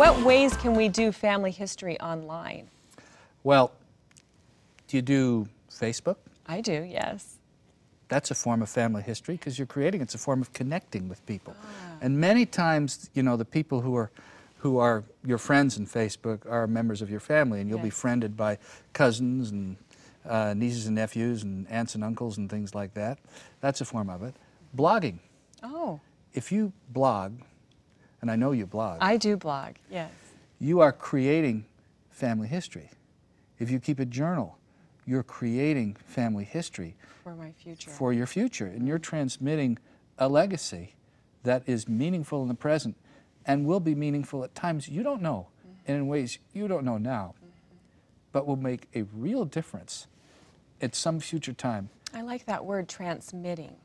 What ways can we do family history online? Well, do you do Facebook? I do, yes. That's a form of family history because you're creating, it's a form of connecting with people. And many times, you know, the people who are your friends in Facebook are members of your family, and you'll be friended by cousins and nieces and nephews and aunts and uncles and things like that. That's a form of it. Blogging. Oh. If you blog, and I know you blog. I do blog, yes. You are creating family history. If you keep a journal, you're creating family history. For my future. For your future. And you're transmitting a legacy that is meaningful in the present and will be meaningful at times you don't know, and in ways you don't know now, but will make a real difference at some future time. I like that word, transmitting.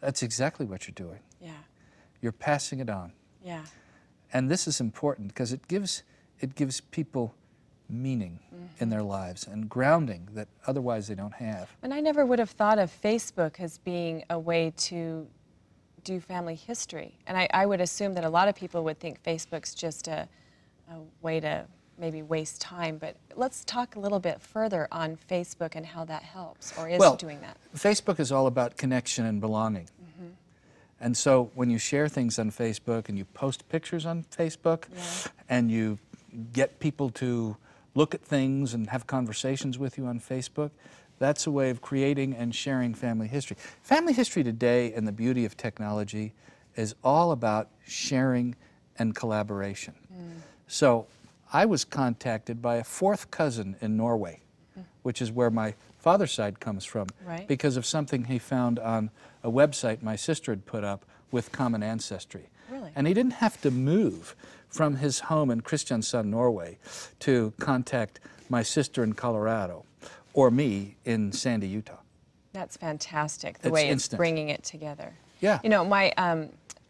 That's exactly what you're doing. Yeah. You're passing it on. Yeah. And this is important because it gives people meaning in their lives and grounding that otherwise they don't have. And I never would have thought of Facebook as being a way to do family history. And I would assume that a lot of people would think Facebook's just a way to maybe waste time. But let's talk a little bit further on Facebook and how that helps, or is doing that. Facebook is all about connection and belonging. And so when you share things on Facebook and you post pictures on Facebook and you get people to look at things and have conversations with you on Facebook, that's a way of creating and sharing family history. Family history today and the beauty of technology is all about sharing and collaboration. So I was contacted by a fourth cousin in Norway, which is where my father's side comes from, because of something he found on a website my sister had put up with common ancestry. Really? And he didn't have to move from his home in Kristiansand, Norway, to contact my sister in Colorado or me in Sandy, Utah. That's fantastic, the way it's bringing it together. Yeah. You know,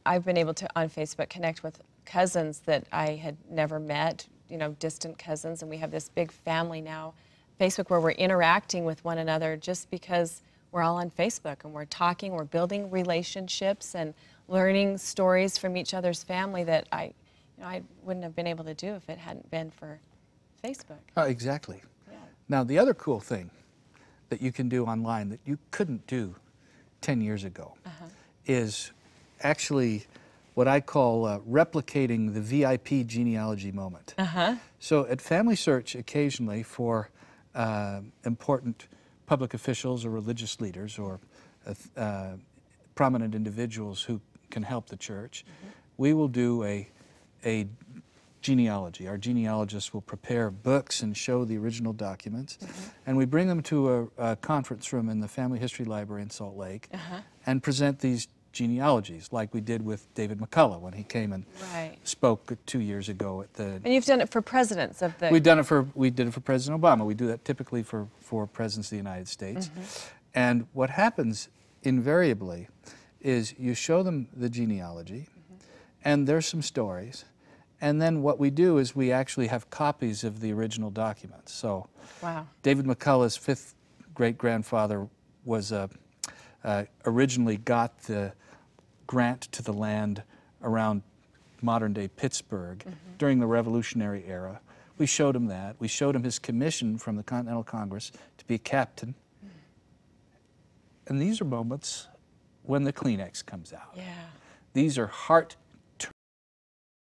I've been able to, on Facebook, connect with cousins that I had never met, you know, distant cousins, and we have this big family now, Facebook, where we're interacting with one another just because we're all on Facebook and we're talking, we're building relationships and learning stories from each other's family that I wouldn't have been able to do if it hadn't been for Facebook. Oh, exactly. Yeah. Now, the other cool thing that you can do online that you couldn't do 10 years ago is actually what I call replicating the VIP genealogy moment. So at Family Search, occasionally for important public officials or religious leaders or prominent individuals who can help the church, we will do a genealogy. Our genealogists will prepare books and show the original documents, and we bring them to a conference room in the Family History Library in Salt Lake and present these genealogies, like we did with David McCullough when he came and spoke 2 years ago at the... And you've done it for presidents of the... We did it for President Obama. We do that typically for presidents of the United States. And what happens invariably is you show them the genealogy, and there's some stories, and then what we do is we actually have copies of the original documents. So David McCullough's fifth great-grandfather was originally got the grant to the land around modern-day Pittsburgh during the Revolutionary era. We showed him that. We showed him his commission from the Continental Congress to be a captain. And these are moments when the Kleenex comes out. These are heart